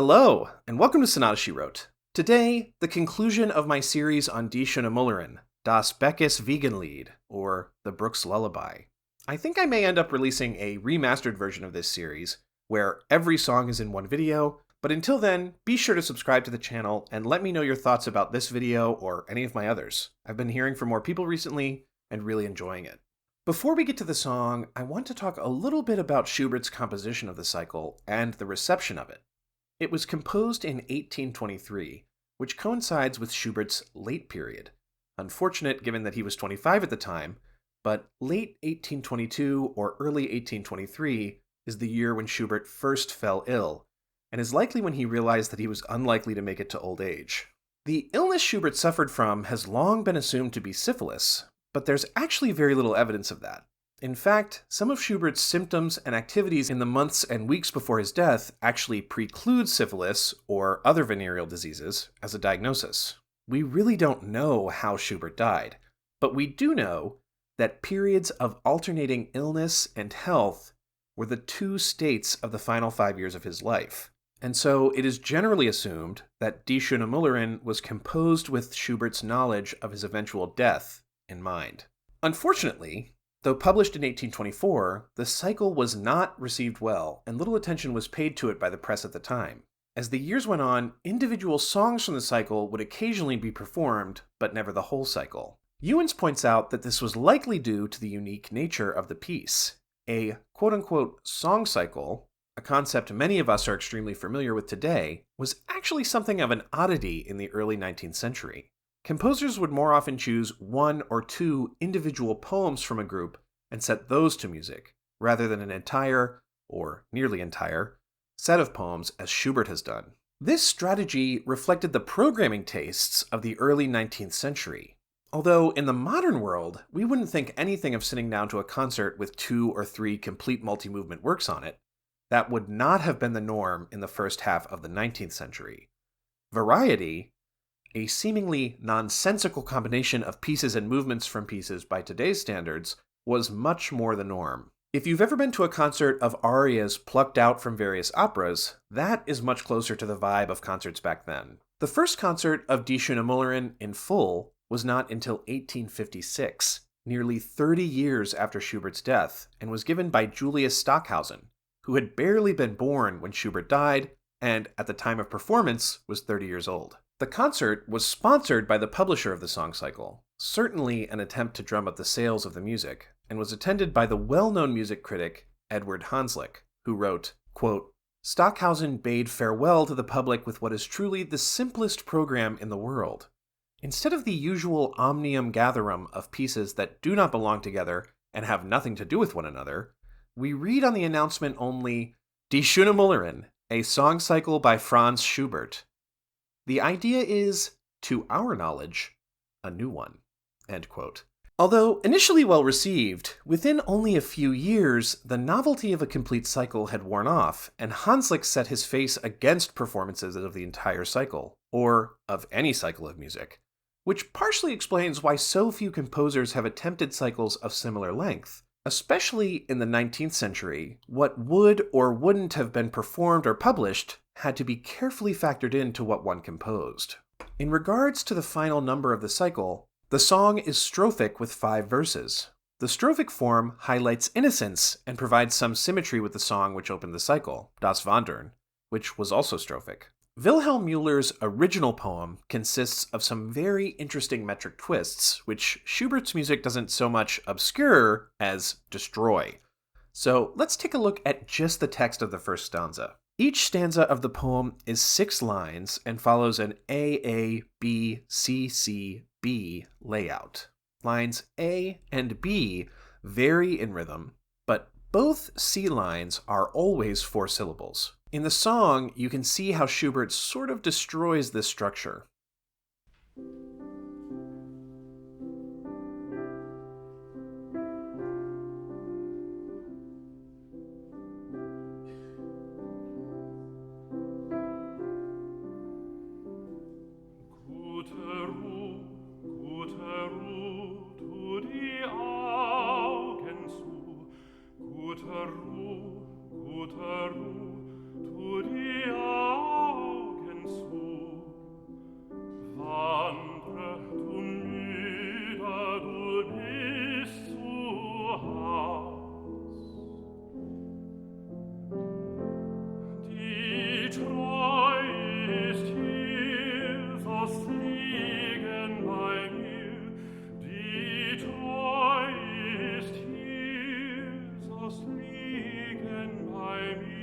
Hello, and welcome to Sonata She Wrote. Today, the conclusion of my series on Die Schöne Müllerin, das Baches Wiegenlied, or the Brook's Lullaby. I think I may end up releasing a remastered version of this series, where every song is in one video, but until then, be sure to subscribe to the channel and let me know your thoughts about this video or any of my others. I've been hearing from more people recently and really enjoying it. Before we get to the song, I want to talk a little bit about Schubert's composition of the cycle and the reception of it. It was composed in 1823, which coincides with Schubert's late period. Unfortunate given that he was 25 at the time, but late 1822 or early 1823 is the year when Schubert first fell ill, and is likely when he realized that he was unlikely to make it to old age. The illness Schubert suffered from has long been assumed to be syphilis, but there's actually very little evidence of that. In fact, some of Schubert's symptoms and activities in the months and weeks before his death actually preclude syphilis or other venereal diseases as a diagnosis. We really don't know how Schubert died, but we do know that periods of alternating illness and health were the two states of the final 5 years of his life. And so it is generally assumed that Die Schöne Müllerin was composed with Schubert's knowledge of his eventual death in mind. Unfortunately, though published in 1824, the cycle was not received well, and little attention was paid to it by the press at the time. As the years went on, individual songs from the cycle would occasionally be performed, but never the whole cycle. Youens points out that this was likely due to the unique nature of the piece. A quote-unquote song cycle, a concept many of us are extremely familiar with today, was actually something of an oddity in the early 19th century. Composers would more often choose one or two individual poems from a group and set those to music, rather than an entire, or nearly entire, set of poems as Schubert has done. This strategy reflected the programming tastes of the early 19th century, although in the modern world, we wouldn't think anything of sitting down to a concert with 2 or 3 complete multi-movement works on it. That would not have been the norm in the first half of the 19th century. Variety, a seemingly nonsensical combination of pieces and movements from pieces by today's standards, was much more the norm. If you've ever been to a concert of arias plucked out from various operas, that is much closer to the vibe of concerts back then. The first concert of Die Schöne Müllerin in full was not until 1856, nearly 30 years after Schubert's death, and was given by Julius Stockhausen, who had barely been born when Schubert died, and at the time of performance was 30 years old. The concert was sponsored by the publisher of the song cycle, certainly an attempt to drum up the sales of the music, and was attended by the well-known music critic Edward Hanslick, who wrote, quote, "Stockhausen bade farewell to the public with what is truly the simplest program in the world. Instead of the usual omnium gatherum of pieces that do not belong together and have nothing to do with one another, we read on the announcement only, Die Schöne Müllerin, a song cycle by Franz Schubert. The idea is, to our knowledge, a new one." End quote. Although initially well received, within only a few years, the novelty of a complete cycle had worn off, and Hanslick set his face against performances of the entire cycle, or of any cycle of music, which partially explains why so few composers have attempted cycles of similar length. Especially in the 19th century, what would or wouldn't have been performed or published had to be carefully factored into what one composed. In regards to the final number of the cycle, the song is strophic with 5 verses. The strophic form highlights innocence and provides some symmetry with the song which opened the cycle, Das Wandern, which was also strophic. Wilhelm Müller's original poem consists of some very interesting metric twists, which Schubert's music doesn't so much obscure as destroy. So let's take a look at just the text of the first stanza. Each stanza of the poem is 6 lines and follows an A, B, C, B layout. Lines A and B vary in rhythm, but both C lines are always 4 syllables. In the song, you can see how Schubert sort of destroys this structure. Gute Ruhe, tu die Augen treu ist hier, so fliegen bei mir. Die treu ist hier, so fliegen bei mir.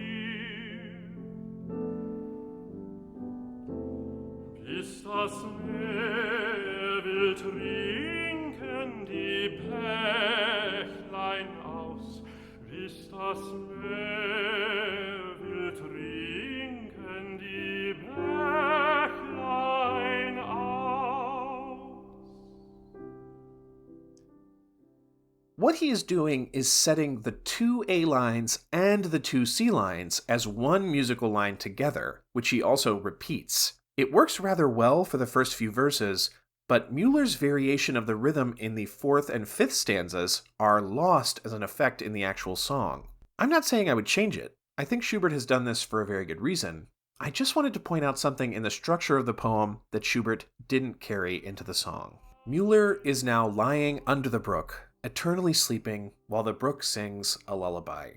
Bis das Meer will trinken die Bächlein aus, bis das Meer will trinken die Bächlein aus. What he is doing is setting the two A lines and the two C lines as one musical line together, which he also repeats. It works rather well for the first few verses, but Müller's variation of the rhythm in the fourth and fifth stanzas are lost as an effect in the actual song. I'm not saying I would change it. I think Schubert has done this for a very good reason. I just wanted to point out something in the structure of the poem that Schubert didn't carry into the song. Müller is now lying under the brook, eternally sleeping, while the brook sings a lullaby.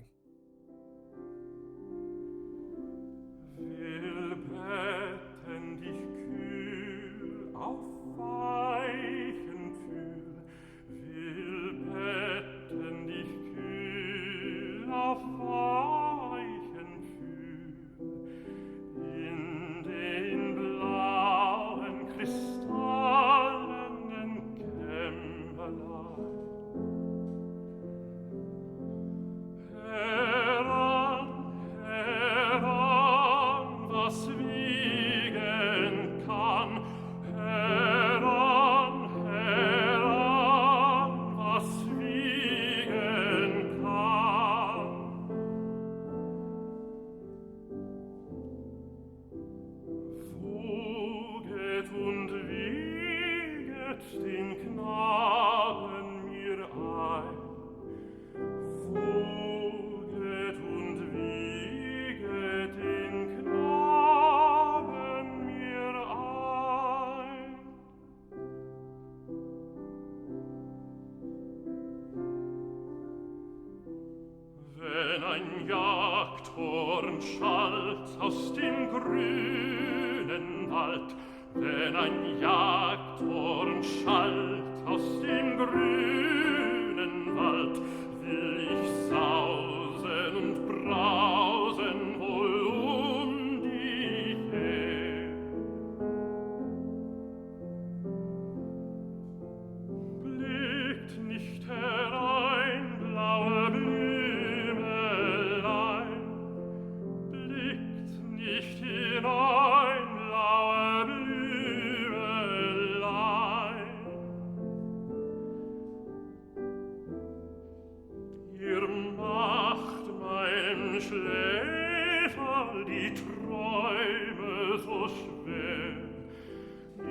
Jagdhorn schallt aus dem grünen Wald, wenn ein Jagdhorn schallt aus dem grünen Wald, will ich sausen und brausen wohl um die her. Blickt nicht herein, blaue Blümelein, blickt nicht hinein, blaue Blümelein. Ihr macht meinem Schläfer die Träume so schwer,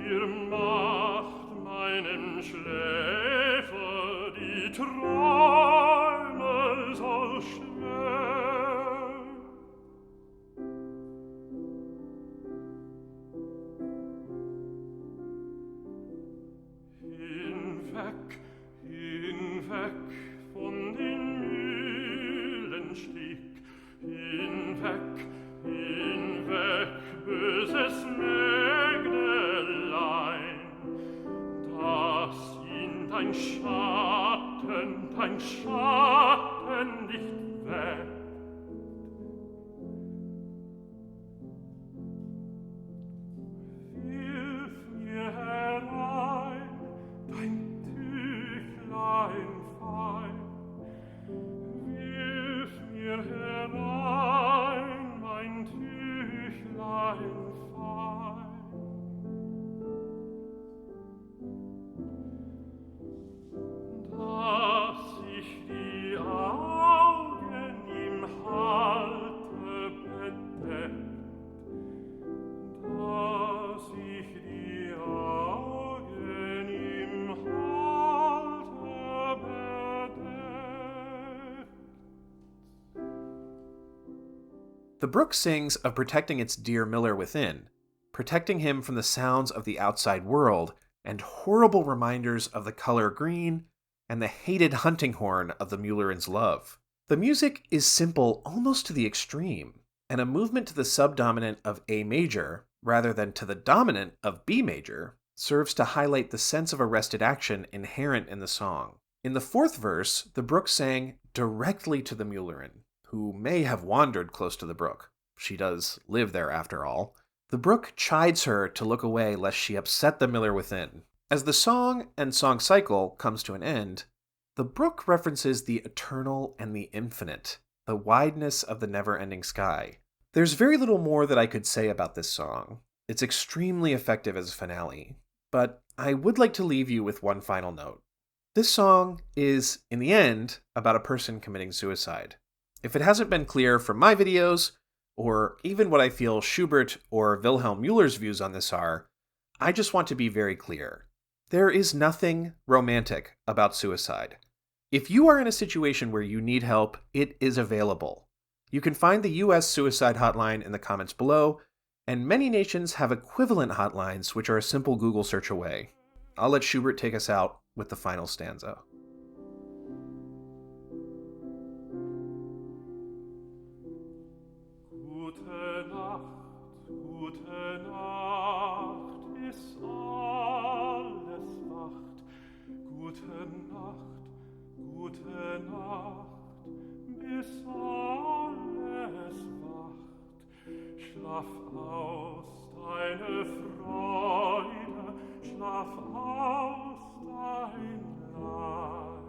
ihr macht meinem Schläfer die Träume so schwer. Hinweg, hinweg von den Mühlensteg, hinweg, hinweg, böses Mägdelein, dass ihn dein Schatten nicht weckt. Wirf mir herein dein Tüchlein fein, wirf mir herein mein Tüchlein fein. Dass ich die Augen ihm halte bedeckt, dass ich die Augen ihm halte bedeckt. The brook sings of protecting its dear Müller within, protecting him from the sounds of the outside world and horrible reminders of the color green and the hated hunting horn of the Müllerin's love. The music is simple almost to the extreme. and a movement to the subdominant of A major, rather than to the dominant of B major, serves to highlight the sense of arrested action inherent in the song. In the fourth verse, the Brook sang directly to the Mullerin, who may have wandered close to the brook. She does live there after all. The Brook chides her to look away lest she upset the miller within. As the song and song cycle comes to an end, the Brook references the eternal and the infinite, the wideness of the never-ending sky. There's very little more that I could say about this song. It's extremely effective as a finale, but I would like to leave you with one final note. This song is, in the end, about a person committing suicide. If it hasn't been clear from my videos, or even what I feel Schubert or Wilhelm Müller's views on this are, I just want to be very clear. There is nothing romantic about suicide. If you are in a situation where you need help, it is available. You can find the US suicide hotline in the comments below, and many nations have equivalent hotlines which are a simple Google search away. I'll let Schubert take us out with the final stanza. Gute Nacht, bis alles wacht. Gute Nacht, bis alles wacht. Schlaf aus deine Freude, schlaf aus dein Leid.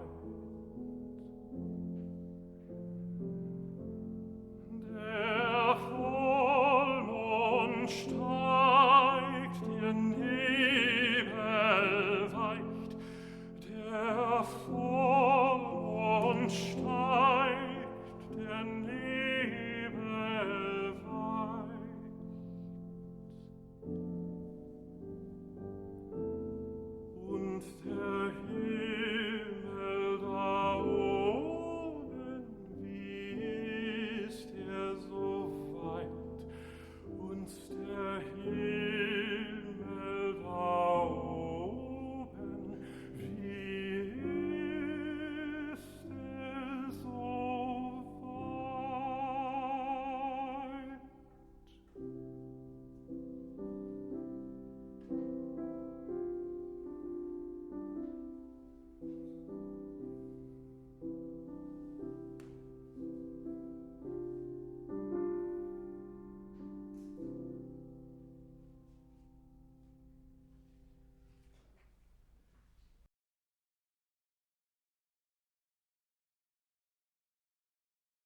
Der Vollmond steigt, der Nebel weicht. Der Vollmond steigt, der Nebel weicht. Und der